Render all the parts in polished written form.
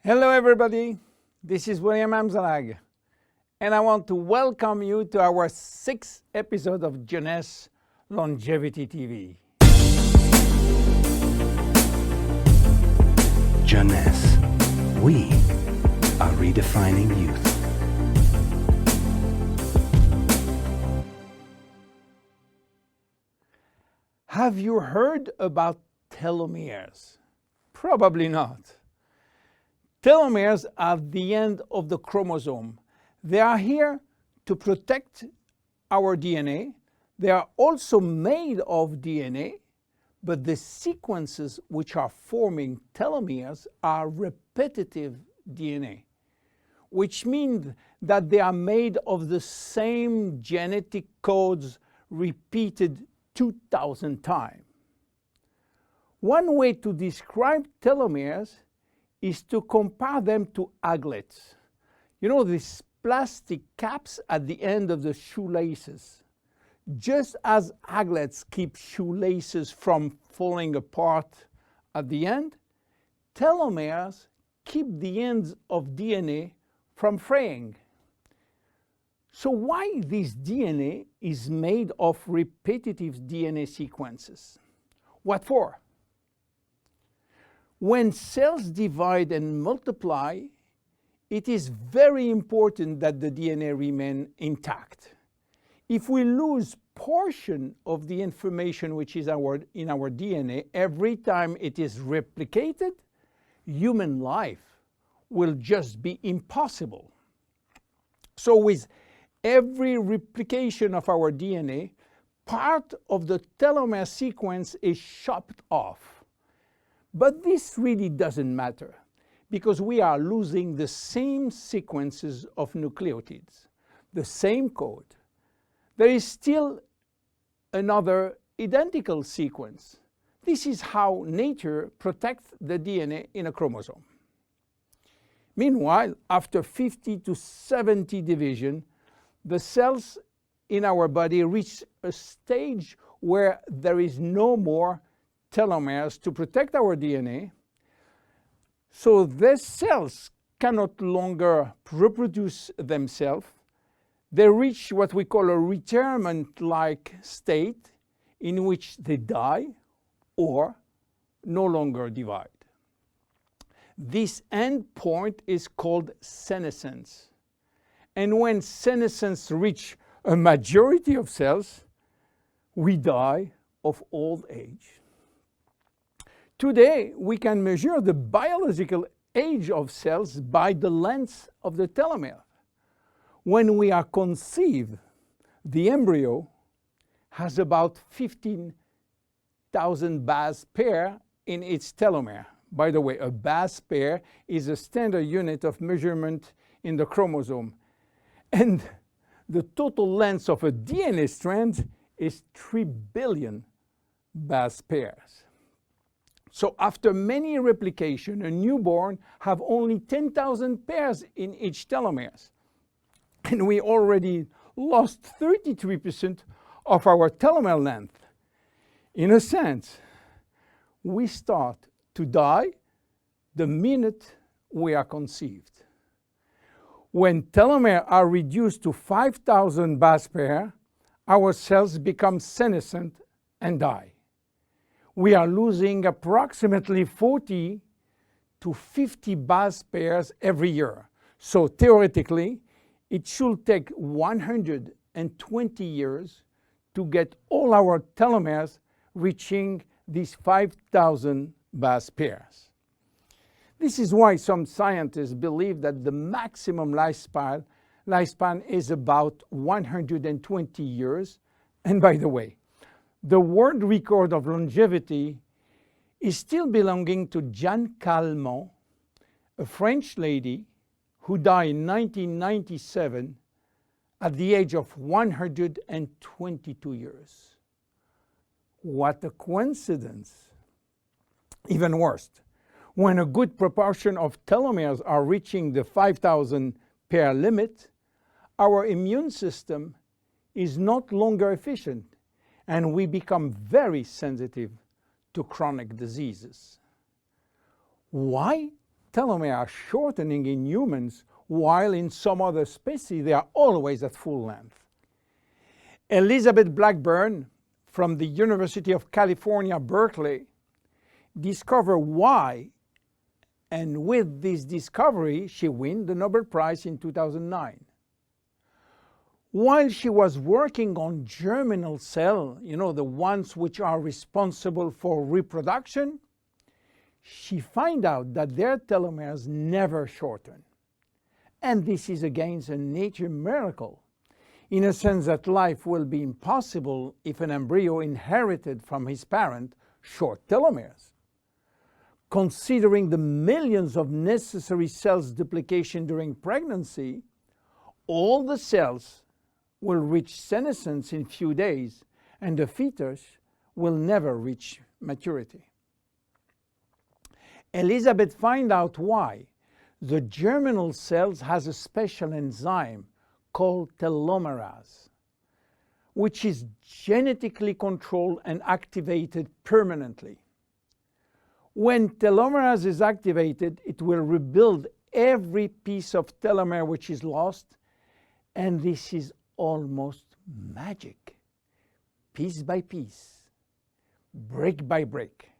Hello everybody, this is William Amzalag, and I want to welcome you to our 6th episode of Jeunesse Longevity TV. Jeunesse, we are redefining youth. Have you heard about telomeres? Probably not. Telomeres are the end of the chromosome. They are here to protect our DNA. They are also made of DNA, but the sequences which are forming telomeres are repetitive DNA, which means that they are made of the same genetic codes repeated 2,000 times. One way to describe telomeres is to compare them to aglets. You know, these plastic caps at the end of the shoelaces. Just as aglets keep shoelaces from falling apart at the end, telomeres keep the ends of DNA from fraying. So why this DNA is made of repetitive DNA sequences? What for? When cells divide and multiply, it is very important that the DNA remain intact. If we lose portion of the information which is in our DNA every time it is replicated, human life will just be impossible. So with every replication of our DNA, part of the telomere sequence is chopped off. But this really doesn't matter, because we are losing the same sequences of nucleotides, the same code. There is still another identical sequence. This is how nature protects the DNA in a chromosome. Meanwhile, after 50 to 70 division, the cells in our body reach a stage where there is no more telomeres to protect our DNA, so these cells cannot longer reproduce themselves. They reach what we call a retirement-like state in which they die or no longer divide. This end point is called senescence. And when senescence reaches a majority of cells, we die of old age. Today, we can measure the biological age of cells by the length of the telomere. When we are conceived, the embryo has about 15,000 base pair in its telomere. By the way, a base pair is a standard unit of measurement in the chromosome. And the total length of a DNA strand is 3 billion base pairs. So after many replications, a newborn have only 10,000 pairs in each telomere. And we already lost 33% of our telomere length. In a sense, we start to die the minute we are conceived. When telomeres are reduced to 5,000 base pairs, our cells become senescent and die. We are losing approximately 40 to 50 base pairs every year. So theoretically, it should take 120 years to get all our telomeres reaching these 5,000 base pairs. This is why some scientists believe that the maximum lifespan is about 120 years. And by the way, the world record of longevity is still belonging to Jeanne Calment, a French lady who died in 1997 at the age of 122 years. What a coincidence! Even worse, when a good proportion of telomeres are reaching the 5,000 pair limit, our immune system is not longer efficient, and we become very sensitive to chronic diseases. Why telomeres are shortening in humans, while in some other species they are always at full length. Elizabeth Blackburn from the University of California, Berkeley, discovered why, and with this discovery she won the Nobel Prize in 2009. While she was working on germinal cells, the ones which are responsible for reproduction, she found out that their telomeres never shorten. And this is again a nature miracle, in a sense that life will be impossible if an embryo inherited from his parent short telomeres. Considering the millions of necessary cells duplication during pregnancy, all the cells will reach senescence in few days, and the fetus will never reach maturity. Elizabeth found out why. The germinal cells has a special enzyme called telomerase, which is genetically controlled and activated permanently. When telomerase is activated, it will rebuild every piece of telomere which is lost, and this is almost magic. Piece by piece, brick by brick.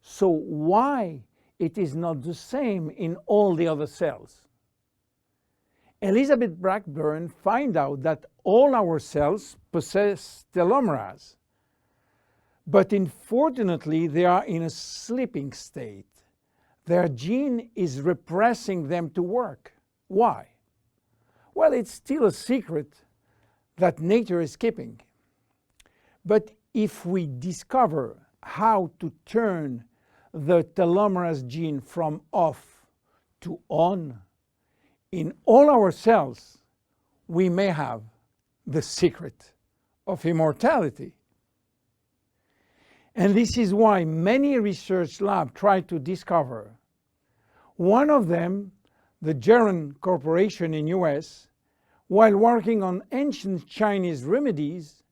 So why it is not the same in all the other cells? Elizabeth Blackburn found out that all our cells possess telomerase, but unfortunately they are in a sleeping state. Their gene is repressing them to work. Why? Well, it's still a secret that nature is keeping. But if we discover how to turn the telomerase gene from off to on in all our cells, we may have the secret of immortality. And this is why many research labs try to discover. One of them, the Geron Corporation in US, while working on ancient Chinese remedies,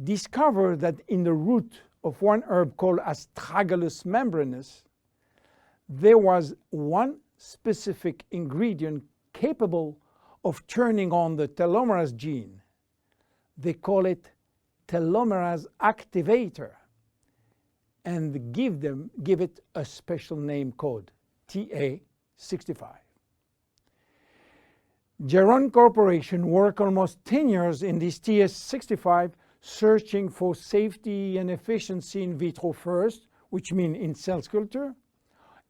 discovered that in the root of one herb called Astragalus membranus, there was one specific ingredient capable of turning on the telomerase gene. They call it telomerase activator, and give it a special name code, TA65. Geron Corporation worked almost 10 years in this TA65, searching for safety and efficiency in vitro first, which means in cell culture,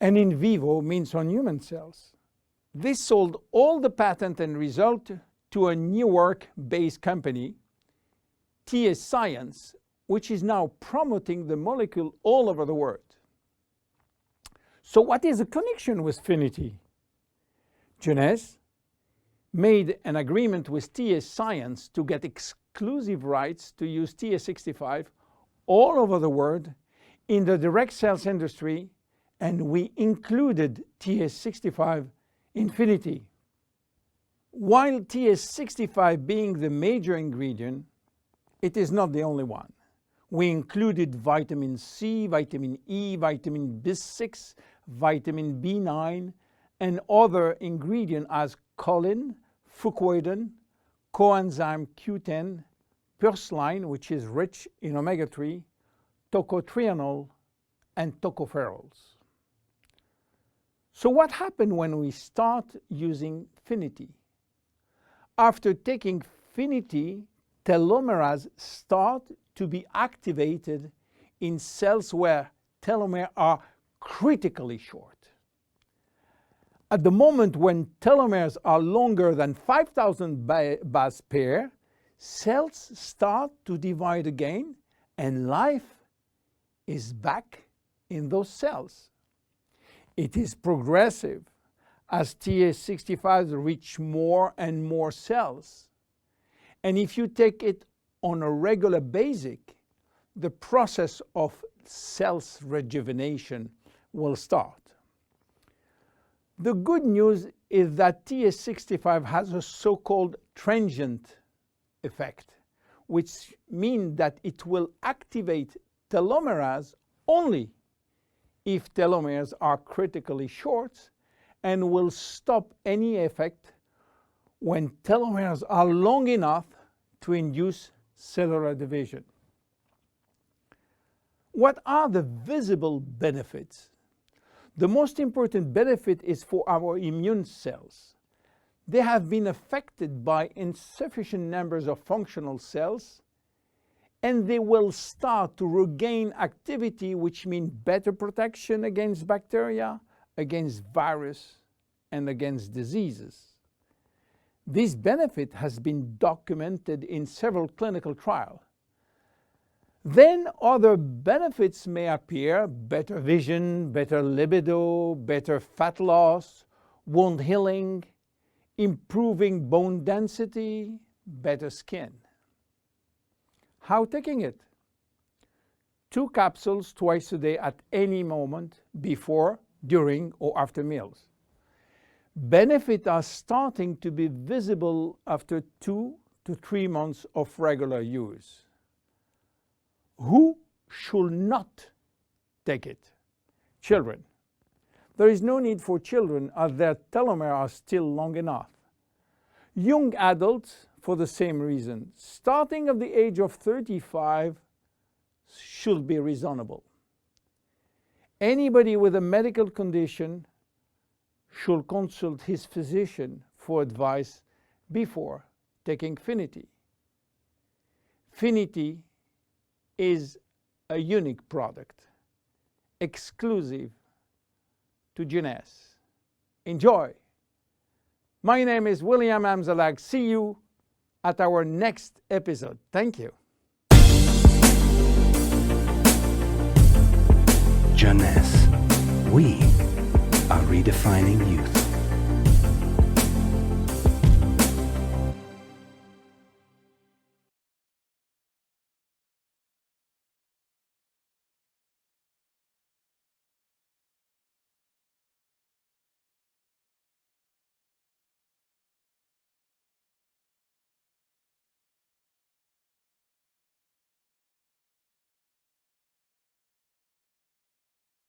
and in vivo means on human cells. This sold all the patent and result to a Newark-based company, TA Science, which is now promoting the molecule all over the world. So what is the connection with Finiti? Jeunesse made an agreement with TA Science to get exclusive rights to use TA65 all over the world in the direct sales industry, and we included TA65 in Finiti. While TA65 being the major ingredient, it is not the only one. We included vitamin C, vitamin E, vitamin B6, vitamin B9, and other ingredients as choline, fucoidan, coenzyme Q10, purslane, which is rich in omega-3, tocotrienol, and tocopherols. So what happened when we start using Finiti? After taking Finiti, telomerase start to be activated in cells where telomeres are critically short. At the moment when telomeres are longer than 5,000 base pair, cells start to divide again, and life is back in those cells. It is progressive as TA65 reach more and more cells. And if you take it on a regular basis, the process of cells rejuvenation will start. The good news is that TA65 has a so-called transient effect, which means that it will activate telomerase only if telomeres are critically short and will stop any effect when telomeres are long enough to induce cellular division. What are the visible benefits? The most important benefit is for our immune cells. They have been affected by insufficient numbers of functional cells, and they will start to regain activity, which means better protection against bacteria, against virus, and against diseases. This benefit has been documented in several clinical trials. Then other benefits may appear: better vision, better libido, better fat loss, wound healing, improving bone density, better skin. How taking it? 2 capsules twice a day at any moment before, during, or after meals. Benefits are starting to be visible after 2 to 3 months of regular use. Who should not take it? Children. There is no need for children as their telomeres are still long enough. Young adults, for the same reason, starting at the age of 35, should be reasonable. Anybody with a medical condition should consult his physician for advice before taking Finiti. Finiti is a unique product, exclusive to Jeunesse. Enjoy! My name is William Amzalag. See you at our next episode. Thank you. Jeunesse. We are redefining youth.